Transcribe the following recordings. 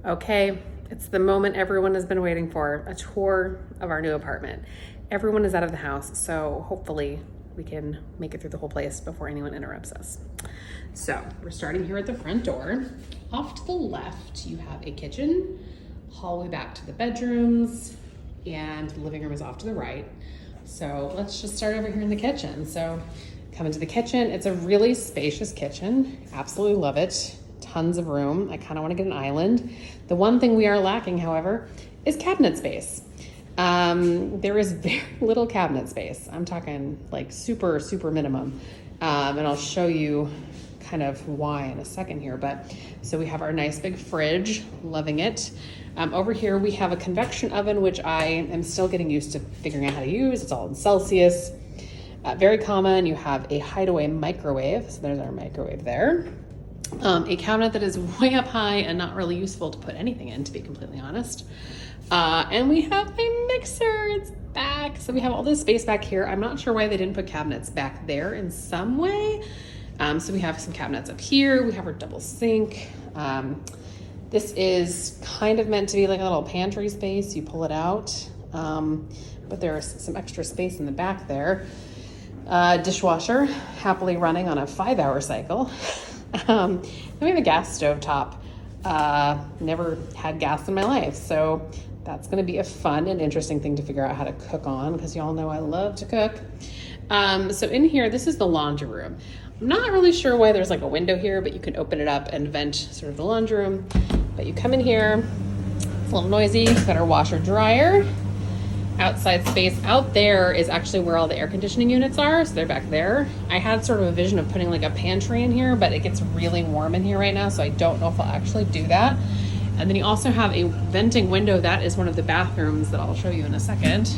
Okay, it's the moment everyone has been waiting for, a tour of our new apartment. Everyone is out of the house, so hopefully we can make it through the whole place before anyone interrupts us. So we're starting here at the front door. Off to the left, you have a kitchen, hallway back to the bedrooms, and the living room is off to the right. So let's just start over here in the kitchen. So come into the kitchen. It's a really spacious kitchen. Absolutely love it. Tons of room. I kind of want to get an island. The one thing we are lacking, however, is cabinet space. There is very little cabinet space. I'm talking like super minimum. And I'll show you kind of why in a second here. But so we have our nice big fridge, loving it. Over here we have a convection oven, which I am still getting used to figuring out how to use. It's all in Celsius. Very common. You have a hideaway microwave. So there's our microwave there. A cabinet that is way up high and not really useful to put anything in, to be completely honest. And we have a mixer, it's back. So we have all this space back here. I'm not sure why they didn't put cabinets back there in some way. So we have some cabinets up here. We have our double sink. This is kind of meant to be like a little pantry space. You pull it out, but there's some extra space in the back there. Dishwasher, happily running on a 5-hour cycle. Then we have a gas stove top. Never had gas in my life, so that's going to be a fun and interesting thing to figure out how to cook on, because y'all know I love to cook. So in here, this is the laundry room. I'm not really sure why there's like a window here, but you can open it up and vent sort of the laundry room. But you come in here, it's a little noisy. We've got our washer dryer. Outside space out there is actually where all the air conditioning units are, so they're back there. I had sort of a vision of putting like a pantry in here, but it gets really warm in here right now, so I don't know if I'll actually do that. And then you also have a venting window. That is one of the bathrooms that I'll show you in a second.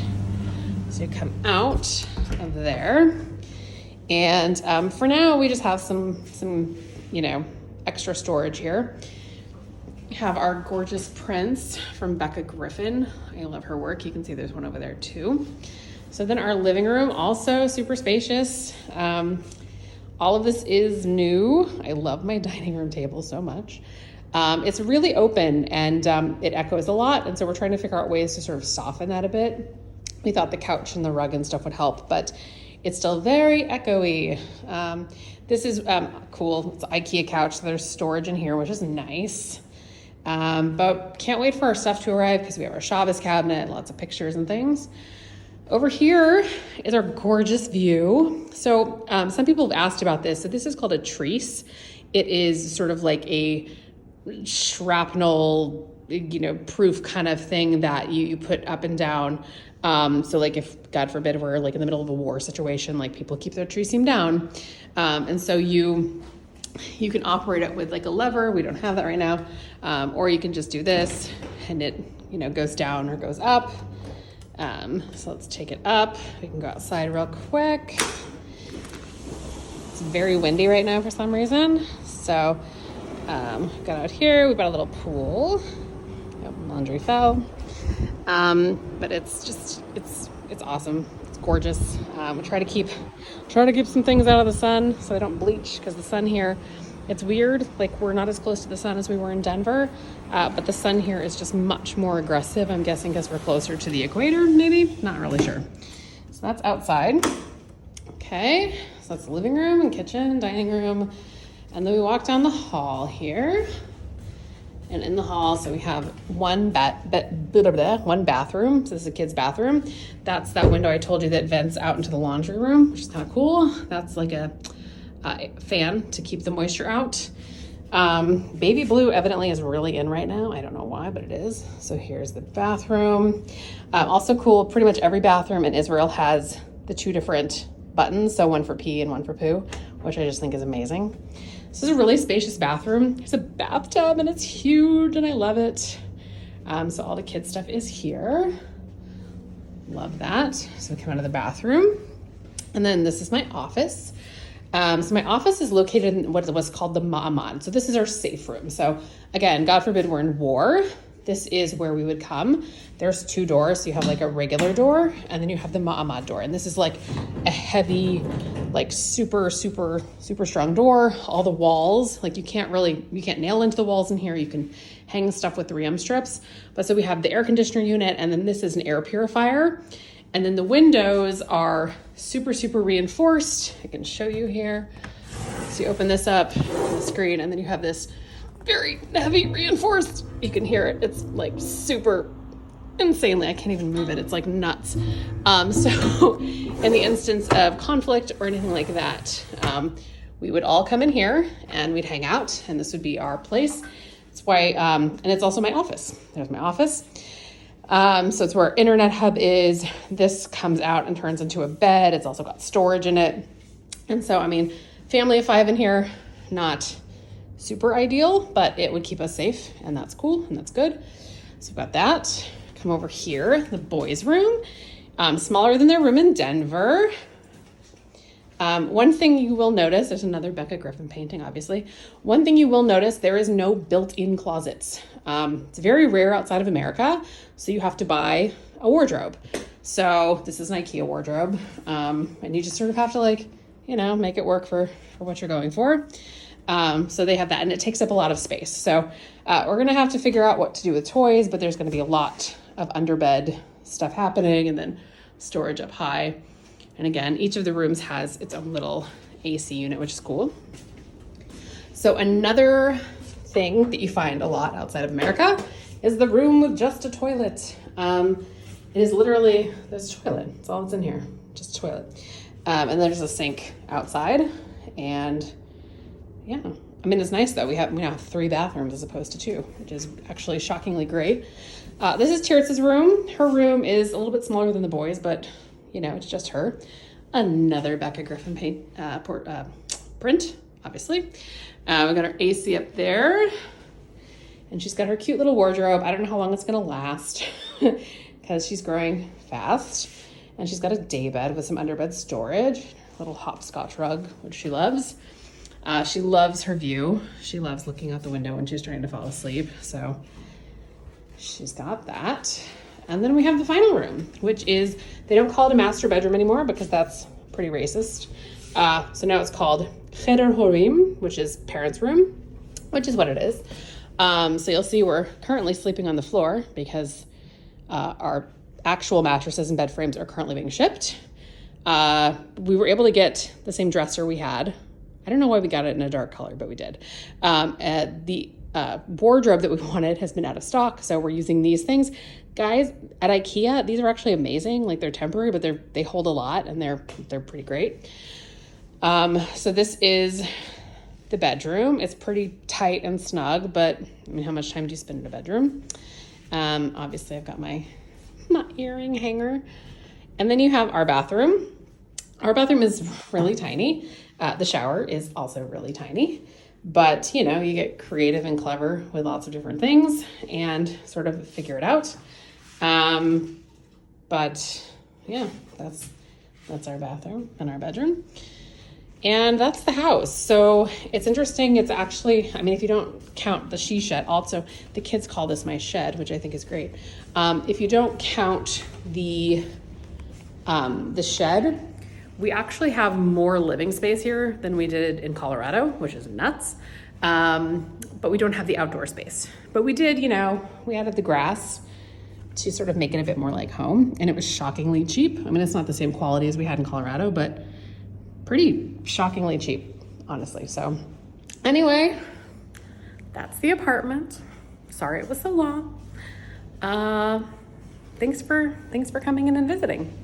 So you come out of there, and for now we just have some extra storage here. We have our gorgeous prints from Becca Griffin. I love her work. You can see there's one over there too. So then our living room, also super spacious. All of this is new. I love my dining room table so much. It's really open and it echoes a lot. And so we're trying to figure out ways to sort of soften that a bit. We thought the couch and the rug and stuff would help, but it's still very echoey. This is cool. It's an IKEA couch. So there's storage in here, which is nice. But can't wait for our stuff to arrive because we have our Shabbos cabinet, lots of pictures and things. Over here is our gorgeous view. So some people have asked about this. So this is called a treece. It is sort of like a shrapnel, proof kind of thing that you put up and down. So like if, God forbid, we're like in the middle of a war situation, like people keep their tree seam down. And so you can operate it with like a lever. We don't have that right now. Or you can just do this and it, goes down or goes up. So let's take it up. We can go outside real quick. It's very windy right now for some reason. So, got out here, we've got a little pool. Yep, laundry fell. But it's awesome. It's gorgeous. We try to keep some things out of the sun so they don't bleach, because the sun here, it's weird. Like we're not as close to the sun as we were in Denver, but the sun here is just much more aggressive. I'm guessing because we're closer to the equator, maybe, not really sure. So that's outside. Okay, so that's the living room and kitchen, dining room. And then we walk down the hall here. And in the hall, so we have one bathroom. So this is a kid's bathroom. That's that window I told you that vents out into the laundry room, which is kind of cool. That's like a fan to keep the moisture out. Baby blue evidently is really in right now. I don't know why, but it is. So here's the bathroom. Also cool, pretty much every bathroom in Israel has the 2 different buttons. So one for pee and one for poo, which I just think is amazing. This is a really spacious bathroom. There's a bathtub and it's huge and I love it. So all the kids stuff is here. Love that. So we come out of the bathroom. And then this is my office. So my office is located in what's called the Ma'amad. So this is our safe room. So again, God forbid we're in war. this is where we would come. There's 2 doors. So you have like a regular door and then you have the Ma'amad door. And this is like a heavy, like super strong door. All the walls, like you can't nail into the walls in here. You can hang stuff with 3M strips. But so we have the air conditioner unit, and then this is an air purifier. And then the windows are super reinforced. I can show you here. So you open this up on the screen, and then you have this very heavy reinforced. You can hear it. It's like super insanely, I can't even move it. It's like nuts. So in the instance of conflict or anything like that, we would all come in here and we'd hang out, and this would be our place. That's why, and it's also my office. There's my office. So it's where our internet hub is. This comes out and turns into a bed. It's also got storage in it. And so, I mean, family of 5 in here, not super ideal, but it would keep us safe, and that's cool and that's good. So we've got that. Come over here, the boys' room, smaller than their room in Denver. One thing you will notice, there's another Becca Griffin painting, obviously. One thing you will notice, there is no built-in closets. It's very rare outside of America, so you have to buy a wardrobe. So this is an IKEA wardrobe, and you just sort of have to make it work for what you're going for. So they have that, and it takes up a lot of space. So we're gonna have to figure out what to do with toys, but there's gonna be a lot of underbed stuff happening, and then storage up high. And again, each of the rooms has its own little AC unit, which is cool. So another thing that you find a lot outside of America is the room with just a toilet. It is literally, there's a toilet. That's all that's in here, just a toilet. And there's a sink outside. And yeah, I mean, it's nice though. We now have 3 bathrooms as opposed to 2, which is actually shockingly great. This is Tiertz's room. Her room is a little bit smaller than the boys', but it's just her. Another Becca Griffin print, obviously. We got our AC up there, and she's got her cute little wardrobe. I don't know how long it's gonna last because she's growing fast. And she's got a daybed with some underbed storage, a little hopscotch rug, which she loves. She loves her view. She loves looking out the window when she's trying to fall asleep. So she's got that. And then we have the final room, which is, they don't call it a master bedroom anymore because that's pretty racist. So now it's called Cheder Horim, which is parents' room, which is what it is. So you'll see we're currently sleeping on the floor because our actual mattresses and bed frames are currently being shipped. We were able to get the same dresser we had. I don't know why we got it in a dark color, but we did. The wardrobe that we wanted has been out of stock, so we're using these things. Guys, at IKEA, these are actually amazing. Like, they're temporary, but they hold a lot, and they're pretty great. So this is the bedroom. It's pretty tight and snug, but I mean, how much time do you spend in a bedroom? Obviously, I've got my earring hanger. And then you have our bathroom. Our bathroom is really tiny. The shower is also really tiny. But, you get creative and clever with lots of different things and sort of figure it out. But yeah, that's our bathroom and our bedroom. And that's the house. So it's interesting. It's actually, I mean, if you don't count the she shed, also the kids call this my shed, which I think is great. If you don't count the shed, we actually have more living space here than we did in Colorado, which is nuts. But we don't have the outdoor space. But we did, we added the grass to sort of make it a bit more like home. And it was shockingly cheap. I mean, it's not the same quality as we had in Colorado, but pretty shockingly cheap, honestly. So anyway, that's the apartment. Sorry it was so long. Thanks for coming in and visiting.